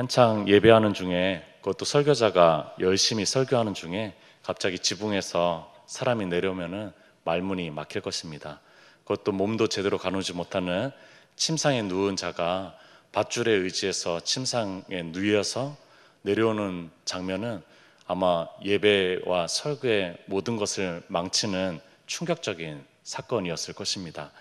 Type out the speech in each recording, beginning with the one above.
한창 예배하는 중에, 그것도 설교자가 열심히 설교하는 중에 갑자기 지붕에서 사람이 내려오면은 말문이 막힐 것입니다. 그것도 몸도 제대로 가누지 못하는 침상에 누운 자가 밧줄에 의지해서 침상에 누워서 내려오는 장면은 아마 예배와 설교의 모든 것을 망치는 충격적인 사건이었을 것입니다.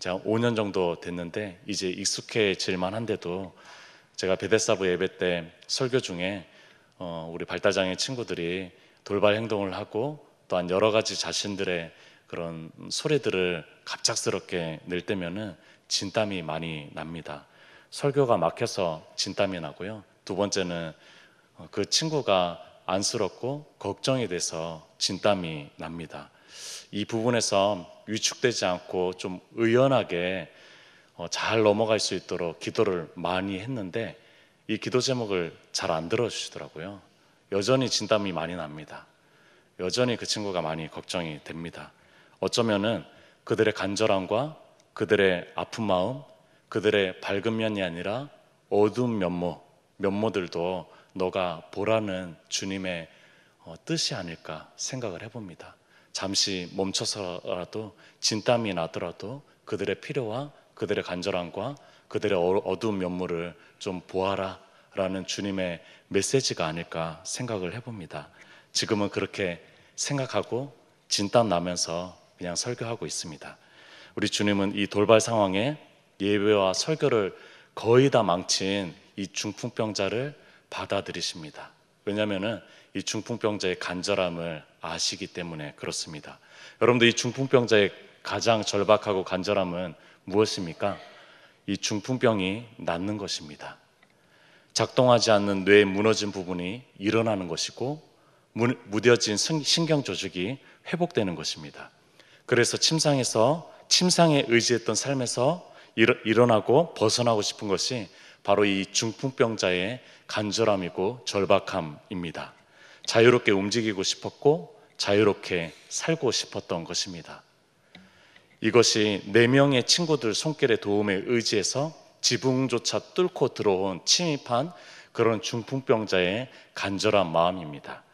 제가 5년 정도 됐는데 이제 익숙해질 만한데도, 제가 베데스다부 예배 때 설교 중에 우리 발달장애 친구들이 돌발 행동을 하고 또한 여러 가지 자신들의 그런 소리들을 갑작스럽게 낼 때면은 진땀이 많이 납니다. 설교가 막혀서 진땀이 나고요. 두 번째는 그 친구가 안쓰럽고 걱정이 돼서 진땀이 납니다. 이 부분에서 위축되지 않고 좀 의연하게 잘 넘어갈 수 있도록 기도를 많이 했는데, 이 기도 제목을 잘 안 들어주시더라고요. 여전히 진땀이 많이 납니다. 여전히 그 친구가 많이 걱정이 됩니다. 어쩌면은 그들의 간절함과 그들의 아픈 마음, 그들의 밝은 면이 아니라 어두운 면모들도 너가 보라는 주님의 뜻이 아닐까 생각을 해봅니다. 잠시 멈춰서라도 진땀이 나더라도 그들의 필요와 그들의 간절함과 그들의 어두운 면모를 좀 보아라 라는 주님의 메시지가 아닐까 생각을 해봅니다. 지금은 그렇게 생각하고 진땀 나면서 그냥 설교하고 있습니다. 우리 주님은 이 돌발 상황에 예배와 설교를 거의 다 망친 이 중풍병자를 받아들이십니다. 왜냐하면 이 중풍병자의 간절함을 아시기 때문에 그렇습니다. 여러분들, 이 중풍병자의 가장 절박하고 간절함은 무엇입니까? 이 중풍병이 낫는 것입니다. 작동하지 않는 뇌의 무너진 부분이 일어나는 것이고, 무뎌진 신경 조직이 회복되는 것입니다. 그래서 침상에 의지했던 삶에서 일어나고 벗어나고 싶은 것이 바로 이 중풍병자의 간절함이고 절박함입니다. 자유롭게 움직이고 싶었고 자유롭게 살고 싶었던 것입니다. 이것이 4명의 친구들 손길의 도움에 의지해서 지붕조차 뚫고 침입한 그런 중풍병자의 간절한 마음입니다.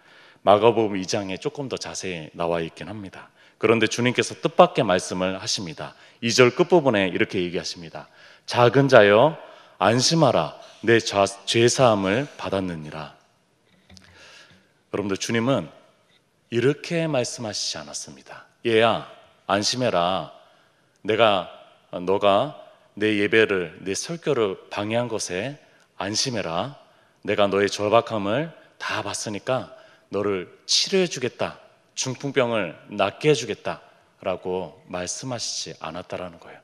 마가복음 2장에 조금 더 자세히 나와 있긴 합니다. 그런데 주님께서 뜻밖의 말씀을 하십니다. 2절 끝부분에 이렇게 얘기하십니다. 작은 자여 안심하라, 내 죄사함을 받았느니라. 여러분들, 주님은 이렇게 말씀하시지 않았습니다. 얘야, 안심해라. 너가 내 예배를, 내 설교를 방해한 것에 안심해라. 내가 너의 절박함을 다 봤으니까 너를 치료해 주겠다. 중풍병을 낫게 해주겠다 라고 말씀하시지 않았다라는 거예요.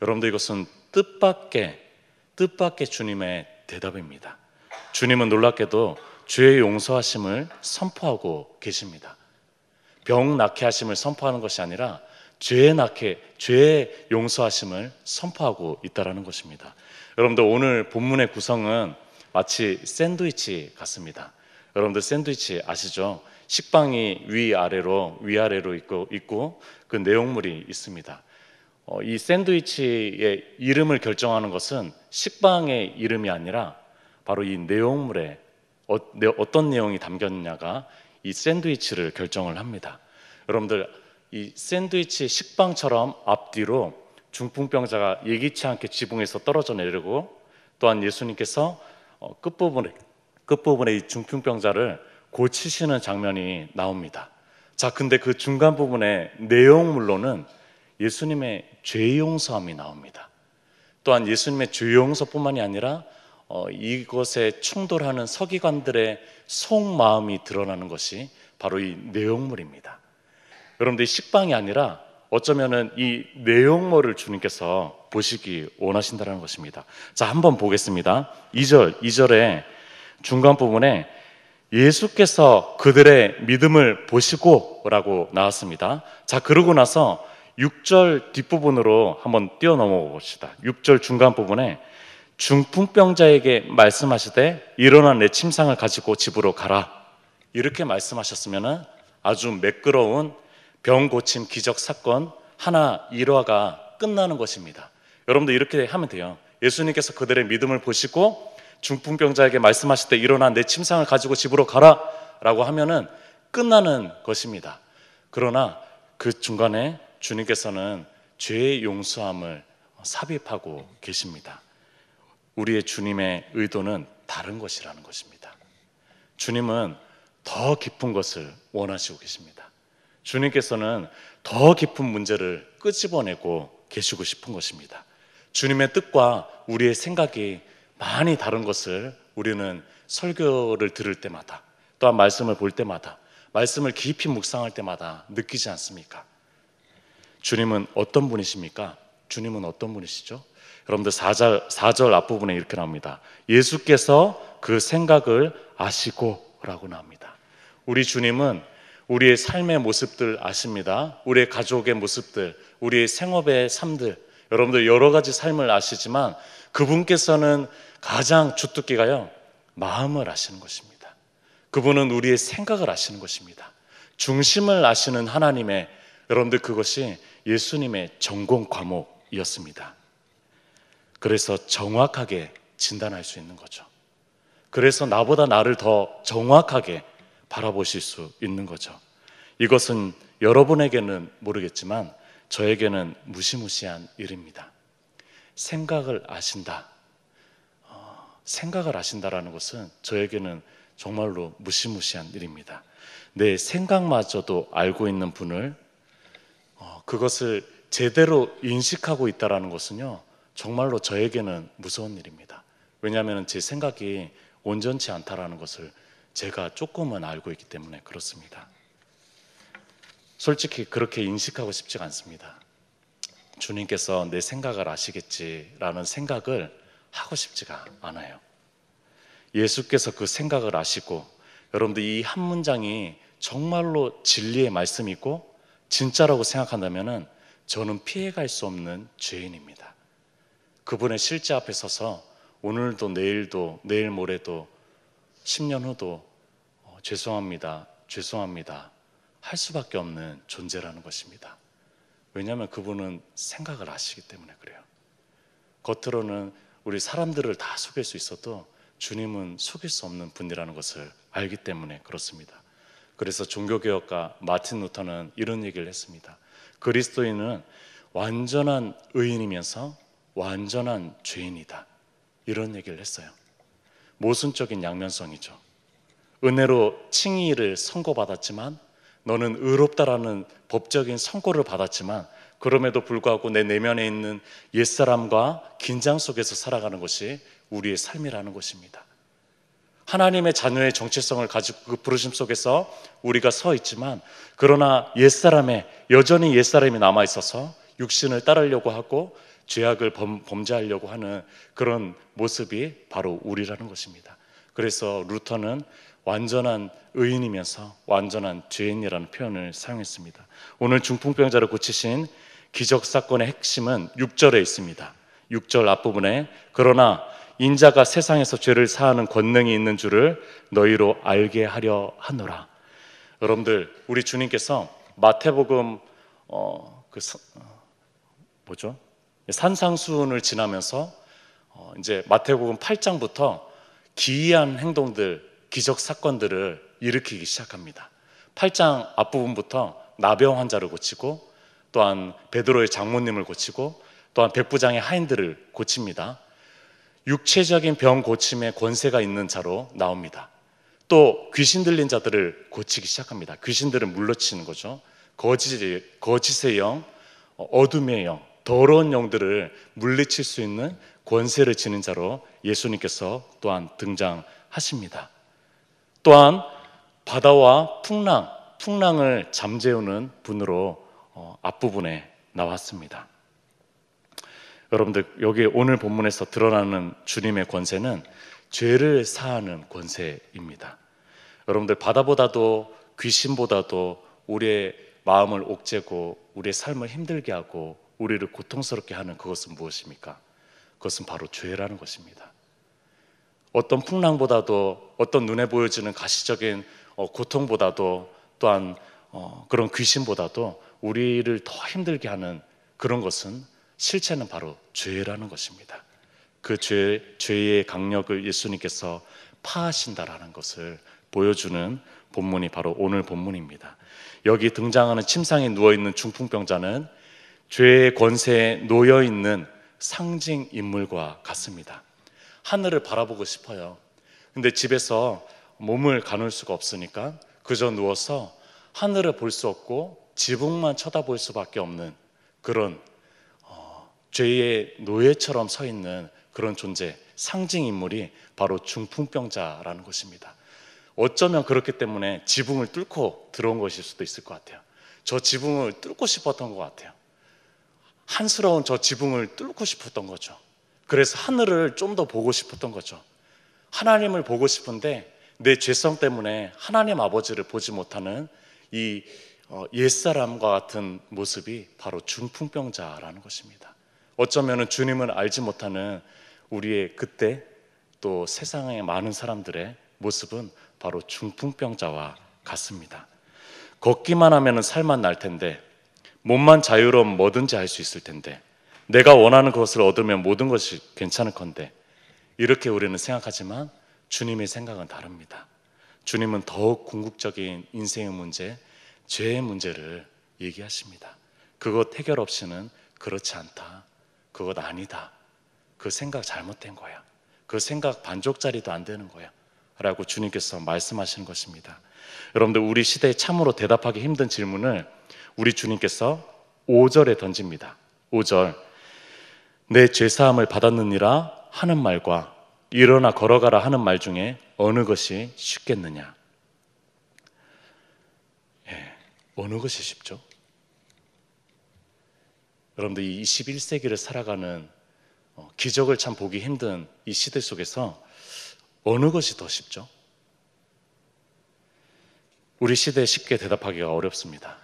여러분들, 이것은 뜻밖의 주님의 대답입니다. 주님은 놀랍게도 죄의 용서하심을 선포하고 계십니다. 병 낫게 하심을 선포하는 것이 아니라 죄의 용서하심을 선포하고 있다는 것입니다. 여러분들, 오늘 본문의 구성은 마치 샌드위치 같습니다. 여러분들, 샌드위치 아시죠? 식빵이 위아래로 있고 그 내용물이 있습니다. 이 샌드위치의 이름을 결정하는 것은 식빵의 이름이 아니라 바로 이 내용물에 어떤 내용이 담겼느냐가 이 샌드위치를 결정을 합니다. 여러분들, 이 샌드위치 식빵처럼 앞뒤로 중풍병자가 예기치 않게 지붕에서 떨어져 내리고, 또한 예수님께서 끝부분에 이 중풍병자를 고치시는 장면이 나옵니다. 자, 근데 그 중간 부분의 내용물로는 예수님의 죄 용서함이 나옵니다. 또한 예수님의 죄 용서뿐만이 아니라 이것에 충돌하는 서기관들의 속마음이 드러나는 것이 바로 이 내용물입니다. 여러분들, 이 식빵이 아니라 어쩌면은 이 내용물을 주님께서 보시기 원하신다는 것입니다. 자, 한번 보겠습니다. 2절에 중간 부분에 예수께서 그들의 믿음을 보시고 라고 나왔습니다. 자, 그러고 나서 6절 뒷부분으로 한번 뛰어넘어 봅시다. 6절 중간 부분에 중풍병자에게 말씀하시되 일어나 내 침상을 가지고 집으로 가라, 이렇게 말씀하셨으면 아주 매끄러운 병 고침 기적 사건 하나 일화가 끝나는 것입니다. 여러분들, 이렇게 하면 돼요. 예수님께서 그들의 믿음을 보시고 중풍병자에게 말씀하실 때 일어나 내 침상을 가지고 집으로 가라 라고 하면은 끝나는 것입니다. 그러나 그 중간에 주님께서는 죄의 용서함을 삽입하고 계십니다. 우리의 주님의 의도는 다른 것이라는 것입니다. 주님은 더 깊은 것을 원하시고 계십니다. 주님께서는 더 깊은 문제를 끄집어내고 계시고 싶은 것입니다. 주님의 뜻과 우리의 생각이 많이 다른 것을 우리는 설교를 들을 때마다, 또한 말씀을 볼 때마다, 말씀을 깊이 묵상할 때마다 느끼지 않습니까? 주님은 어떤 분이십니까? 주님은 어떤 분이시죠? 여러분들 4절 앞부분에 이렇게 나옵니다. 예수께서 그 생각을 아시고 라고 나옵니다. 우리 주님은 우리의 삶의 모습들 아십니다. 우리의 가족의 모습들, 우리의 생업의 삶들, 여러분들 여러 가지 삶을 아시지만 그분께서는 가장 주특기가요, 마음을 아시는 것입니다. 그분은 우리의 생각을 아시는 것입니다. 중심을 아시는 하나님의, 여러분들 그것이 예수님의 전공 과목이었습니다. 그래서 정확하게 진단할 수 있는 거죠. 그래서 나보다 나를 더 정확하게 바라보실 수 있는 거죠. 이것은 여러분에게는 모르겠지만 저에게는 무시무시한 일입니다. 생각을 아신다. 생각을 아신다라는 것은 저에게는 정말로 무시무시한 일입니다. 내 생각마저도 알고 있는 분을 그것을 제대로 인식하고 있다라는 것은요, 정말로 저에게는 무서운 일입니다. 왜냐하면 제 생각이 온전치 않다라는 것을 제가 조금은 알고 있기 때문에 그렇습니다. 솔직히 그렇게 인식하고 싶지가 않습니다. 주님께서 내 생각을 아시겠지라는 생각을 하고 싶지가 않아요. 예수께서 그 생각을 아시고, 여러분들 이 한 문장이 정말로 진리의 말씀이고 진짜라고 생각한다면 저는 피해갈 수 없는 죄인입니다. 그분의 실제 앞에 서서 오늘도 내일도 내일 모레도 10년 후도 죄송합니다, 죄송합니다 할 수밖에 없는 존재라는 것입니다. 왜냐하면 그분은 생각을 아시기 때문에 그래요. 겉으로는 우리 사람들을 다 속일 수 있어도 주님은 속일 수 없는 분이라는 것을 알기 때문에 그렇습니다. 그래서 종교개혁가 마틴 루터는 이런 얘기를 했습니다. 그리스도인은 완전한 의인이면서 완전한 죄인이다, 이런 얘기를 했어요. 모순적인 양면성이죠. 은혜로 칭의를 선고받았지만, 너는 의롭다라는 법적인 선고를 받았지만, 그럼에도 불구하고 내 내면에 있는 옛사람과 긴장 속에서 살아가는 것이 우리의 삶이라는 것입니다. 하나님의 자녀의 정체성을 가지고 그 부르심 속에서 우리가 서 있지만, 그러나 여전히 옛사람이 남아있어서 육신을 따르려고 하고 죄악을 범죄하려고 하는 그런 모습이 바로 우리라는 것입니다. 그래서 루터는 완전한 의인이면서 완전한 죄인이라는 표현을 사용했습니다. 오늘 중풍병자를 고치신 기적사건의 핵심은 6절에 있습니다. 6절 앞부분에 그러나 인자가 세상에서 죄를 사하는 권능이 있는 줄을 너희로 알게 하려 하노라. 여러분들, 우리 주님께서 마태복음 산상수훈을 지나면서 이제 마태복음 8장부터 기이한 행동들, 기적 사건들을 일으키기 시작합니다. 8장 앞부분부터 나병 환자를 고치고, 또한 베드로의 장모님을 고치고, 또한 백부장의 하인들을 고칩니다. 육체적인 병 고침에 권세가 있는 자로 나옵니다. 또 귀신 들린 자들을 고치기 시작합니다. 귀신들을 물러치는 거죠. 거짓의 영, 어둠의 영, 더러운 영들을 물리칠 수 있는 권세를 지닌 자로 예수님께서 또한 등장하십니다. 또한 바다와 풍랑을 잠재우는 분으로 앞부분에 나왔습니다. 여러분들, 여기 오늘 본문에서 드러나는 주님의 권세는 죄를 사하는 권세입니다. 여러분들, 바다보다도 귀신보다도 우리의 마음을 옥죄고 우리의 삶을 힘들게 하고 우리를 고통스럽게 하는 그것은 무엇입니까? 그것은 바로 죄라는 것입니다. 어떤 풍랑보다도, 어떤 눈에 보여지는 가시적인 고통보다도, 또한 그런 귀신보다도 우리를 더 힘들게 하는 그런 것은, 실체는 바로 죄라는 것입니다. 그 죄의 강력을 예수님께서 파하신다라는 것을 보여주는 본문이 바로 오늘 본문입니다. 여기 등장하는 침상에 누워있는 중풍병자는 죄의 권세에 놓여있는 상징 인물과 같습니다. 하늘을 바라보고 싶어요. 근데 집에서 몸을 가눌 수가 없으니까 그저 누워서 하늘을 볼 수 없고 지붕만 쳐다볼 수밖에 없는 그런 죄의 노예처럼 서 있는 그런 존재, 상징 인물이 바로 중풍병자라는 것입니다. 어쩌면 그렇기 때문에 지붕을 뚫고 들어온 것일 수도 있을 것 같아요. 저 지붕을 뚫고 싶었던 것 같아요. 한스러운 저 지붕을 뚫고 싶었던 거죠. 그래서 하늘을 좀 더 보고 싶었던 거죠. 하나님을 보고 싶은데 내 죄성 때문에 하나님 아버지를 보지 못하는 이 옛사람과 같은 모습이 바로 중풍병자라는 것입니다. 어쩌면 주님을 알지 못하는 우리의 그때 또 세상의 많은 사람들의 모습은 바로 중풍병자와 같습니다. 걷기만 하면 살만 날 텐데, 몸만 자유로우면 뭐든지 할 수 있을 텐데, 내가 원하는 것을 얻으면 모든 것이 괜찮을 건데, 이렇게 우리는 생각하지만 주님의 생각은 다릅니다. 주님은 더욱 궁극적인 인생의 문제, 죄의 문제를 얘기하십니다. 그것 해결 없이는 그렇지 않다. 그것 아니다. 그 생각 잘못된 거야. 그 생각 반쪽짜리도 안 되는 거야. 라고 주님께서 말씀하시는 것입니다. 여러분들, 우리 시대에 참으로 대답하기 힘든 질문을 우리 주님께서 5절에 던집니다. 5절, 내 죄사함을 받았느니라 하는 말과 일어나 걸어가라 하는 말 중에 어느 것이 쉽겠느냐? 어느 것이 쉽죠? 여러분들, 이 21세기를 살아가는 기적을 참 보기 힘든 이 시대 속에서 어느 것이 더 쉽죠? 우리 시대에 쉽게 대답하기가 어렵습니다.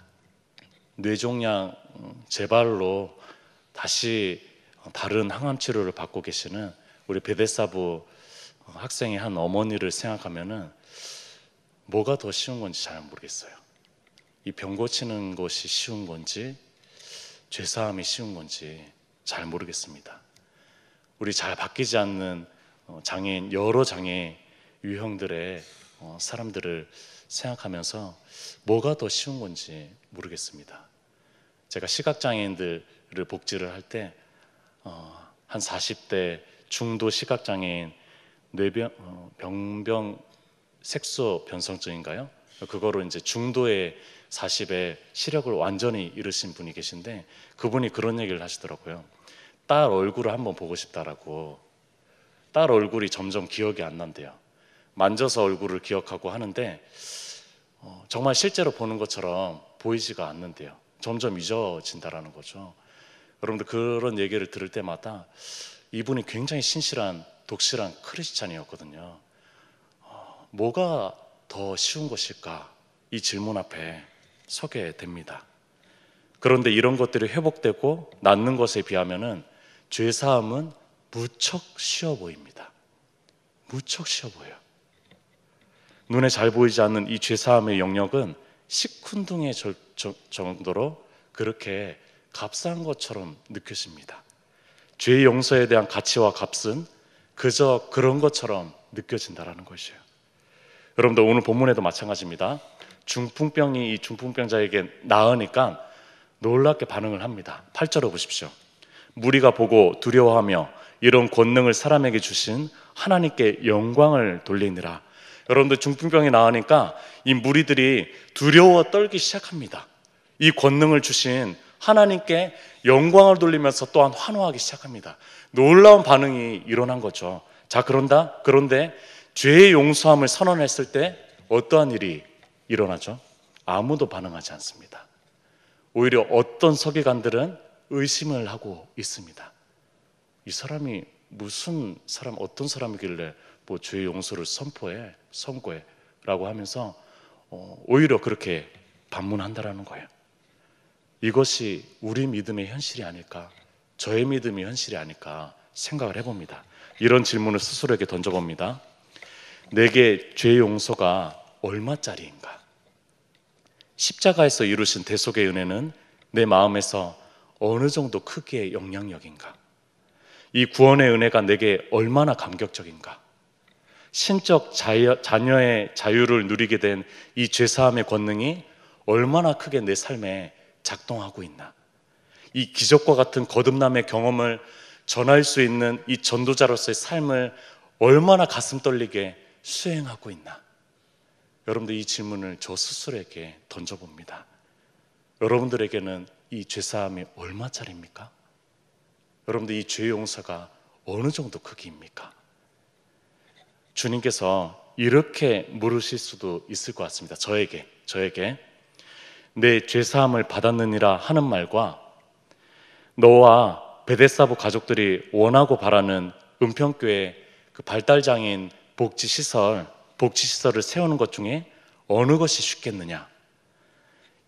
뇌종양 재발로 다시 다른 항암 치료를 받고 계시는 우리 베데사부 학생의 한 어머니를 생각하면은 뭐가 더 쉬운 건지 잘 모르겠어요. 이 병 고치는 것이 쉬운 건지 죄사함이 쉬운 건지 잘 모르겠습니다. 우리 잘 바뀌지 않는 장애인, 여러 장애 유형들의 사람들을 생각하면서 뭐가 더 쉬운 건지 모르겠습니다. 제가 시각장애인들을 복지를 할 때 한 40대 중도 시각장애인 병변 색소 변성증인가요? 그거로 이제 중도의 40에 시력을 완전히 잃으신 분이 계신데, 그분이 그런 얘기를 하시더라고요. 딸 얼굴을 한번 보고 싶다라고. 딸 얼굴이 점점 기억이 안 난대요. 만져서 얼굴을 기억하고 하는데 정말 실제로 보는 것처럼 보이지가 않는데요. 점점 잊어진다라는 거죠. 여러분들, 그런 얘기를 들을 때마다 이분이 굉장히 신실한 독실한 크리스찬이었거든요. 뭐가 더 쉬운 것일까? 이 질문 앞에 서게 됩니다. 그런데 이런 것들이 회복되고 낫는 것에 비하면은 죄사함은 무척 쉬워 보입니다. 무척 쉬워 보여요. 눈에 잘 보이지 않는 이 죄사함의 영역은 식훈둥의 정도로 그렇게 값싼 것처럼 느껴집니다. 죄의 용서에 대한 가치와 값은 그저 그런 것처럼 느껴진다라는 것이에요. 여러분들, 오늘 본문에도 마찬가지입니다. 중풍병이 이 중풍병자에게 나으니까 놀랍게 반응을 합니다. 8절을 보십시오. 무리가 보고 두려워하며 이런 권능을 사람에게 주신 하나님께 영광을 돌리니라. 여러분들, 중풍병이 나으니까 이 무리들이 두려워 떨기 시작합니다. 이 권능을 주신 하나님께 영광을 돌리면서 또한 환호하기 시작합니다. 놀라운 반응이 일어난 거죠. 자, 그런데 죄의 용서함을 선언했을 때 어떠한 일이 일어나죠? 아무도 반응하지 않습니다. 오히려 어떤 서기관들은 의심을 하고 있습니다. 이 사람이 무슨 사람, 어떤 사람이길래 뭐 죄의 용서를 선고해 라고 하면서 오히려 그렇게 반문한다라는 거예요. 이것이 우리 믿음의 현실이 아닐까, 저의 믿음의 현실이 아닐까 생각을 해봅니다. 이런 질문을 스스로에게 던져봅니다. 내게 죄의 용서가 얼마짜리인가? 십자가에서 이루신 대속의 은혜는 내 마음에서 어느 정도 크기의 영향력인가? 이 구원의 은혜가 내게 얼마나 감격적인가? 신적 자녀의 자유를 누리게 된 이 죄사함의 권능이 얼마나 크게 내 삶에 작동하고 있나? 이 기적과 같은 거듭남의 경험을 전할 수 있는 이 전도자로서의 삶을 얼마나 가슴 떨리게 수행하고 있나? 여러분들, 이 질문을 저 스스로에게 던져봅니다. 여러분들에게는 이 죄사함이 얼마짜리입니까? 여러분들, 이 죄 용서가 어느 정도 크기입니까? 주님께서 이렇게 물으실 수도 있을 것 같습니다. 저에게 내 죄사함을 받았느니라 하는 말과 너와 베데스다 가족들이 원하고 바라는 은평교회 그 발달장애인 복지시설을 세우는 것 중에 어느 것이 쉽겠느냐,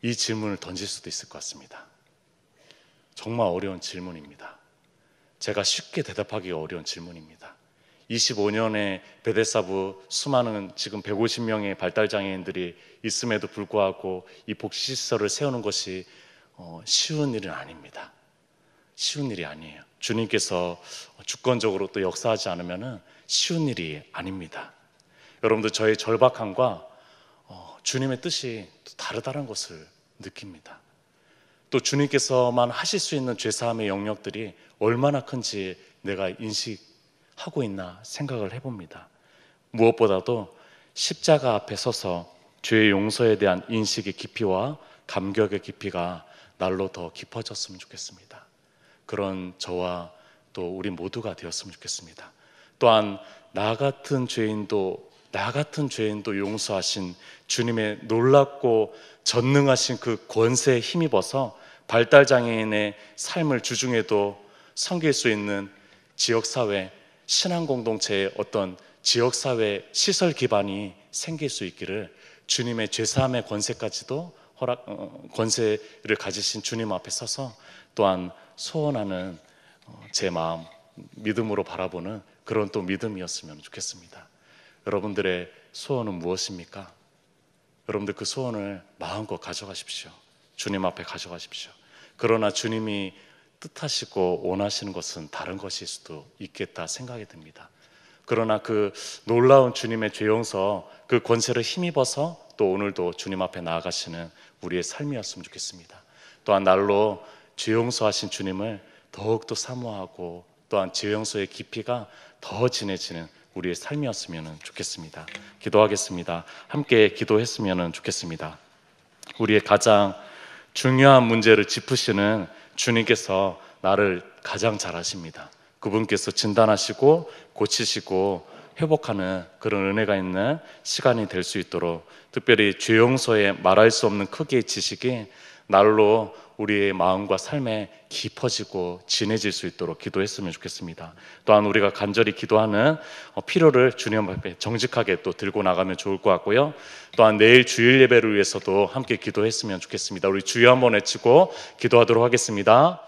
이 질문을 던질 수도 있을 것 같습니다. 정말 어려운 질문입니다. 제가 쉽게 대답하기가 어려운 질문입니다. 25년의 베데스다부 수많은 지금 150명의 발달장애인들이 있음에도 불구하고 이 복지시설을 세우는 것이 쉬운 일은 아닙니다. 쉬운 일이 아니에요. 주님께서 주권적으로 또 역사하지 않으면 쉬운 일이 아닙니다. 여러분들, 저의 절박함과 주님의 뜻이 또 다르다는 것을 느낍니다. 또 주님께서만 하실 수 있는 죄사함의 영역들이 얼마나 큰지 내가 인식하고 있나 생각을 해봅니다. 무엇보다도 십자가 앞에 서서 죄의 용서에 대한 인식의 깊이와 감격의 깊이가 날로 더 깊어졌으면 좋겠습니다. 그런 저와 또 우리 모두가 되었으면 좋겠습니다. 또한 나 같은 죄인도 용서하신 주님의 놀랍고 전능하신 그 권세에 힘입어서 발달장애인의 삶을 주중에도 섬길 수 있는 지역사회, 신앙공동체의 어떤 지역사회 시설 기반이 생길 수 있기를 주님의 죄사함의 권세까지도 권세를 가지신 주님 앞에 서서 또한 소원하는 제 마음, 믿음으로 바라보는 그런 또 믿음이었으면 좋겠습니다. 여러분들의 소원은 무엇입니까? 여러분들 그 소원을 마음껏 가져가십시오. 주님 앞에 가져가십시오. 그러나 주님이 뜻하시고 원하시는 것은 다른 것일 수도 있겠다 생각이 듭니다. 그러나 그 놀라운 주님의 죄 용서, 그 권세를 힘입어서 또 오늘도 주님 앞에 나아가시는 우리의 삶이었으면 좋겠습니다. 또한 날로 죄 용서하신 주님을 더욱더 사모하고 또한 죄 용서의 깊이가 더 진해지는 우리의 삶이었으면 좋겠습니다. 기도하겠습니다. 함께 기도했으면 좋겠습니다. 우리의 가장 중요한 문제를 짚으시는 주님께서 나를 가장 잘 아십니다. 그분께서 진단하시고 고치시고 회복하는 그런 은혜가 있는 시간이 될 수 있도록, 특별히 죄 용서에 말할 수 없는 크기의 지식이 날로 우리의 마음과 삶에 깊어지고 진해질 수 있도록 기도했으면 좋겠습니다. 또한 우리가 간절히 기도하는 필요를 주님 앞에 정직하게 또 들고 나가면 좋을 것 같고요. 또한 내일 주일 예배를 위해서도 함께 기도했으면 좋겠습니다. 우리 주여 한번 외치고 기도하도록 하겠습니다.